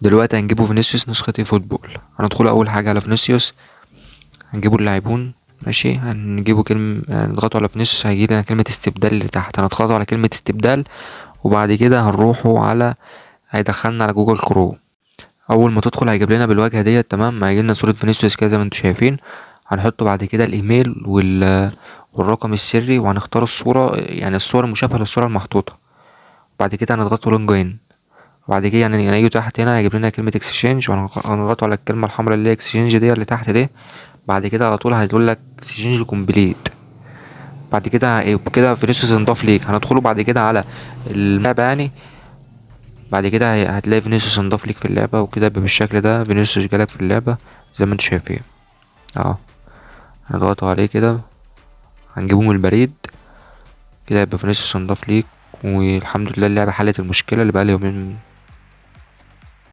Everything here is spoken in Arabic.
دلوقتي هنجيبه فينيسيوس نسخة اي فوتبول. هندخل اول حاجة على فينيسيوس، هنجيبه اللاعبون. ماشي، هنجيبه هنضغطوا على فينيسيوس، هيجيلنا كلمة استبدال اللي تحت، هنضغطوا على كلمة استبدال. وبعد كده هنروحوا على، هيدخلنا على جوجل كروم. اول ما تدخل هيجيب لنا بالواجهة ديت، تمام، هيجي لنا صورة فينيسيوس كده زي ما انتم شايفين. هنحط بعد كده الايميل والرقم السري، وهنختار الصورة، يعني الصورة المشابهة للصورة المحطوطة. بعد كده هنضغطوا لونج. وبعد كده يعني هنيجي تحت هنا هيجيب لنا كلمة اكسشينج، وهنضغط على الكلمة الحمراء اللي هي اكسشينج دي اللي تحت دي. بعد كده على طول هيقول لك اكسشينج كومبليت. بعد كده كده فينيسيوس انضاف ليك. هندخله بعد كده على اللعبة يعني. بعد كده هتلاقي فينيسيوس انضاف ليك في اللعبة، وكده يبقى بالشكل ده فينيسيوس جالك في اللعبة زي ما انتوا شايفين. اه، هنضغطوا عليه كده، هنجيبه من البريد. كده يبقى فينيسيوس انضاف ليك، والحمد لله اللعبة حلت المشكلة اللي بقالها يومين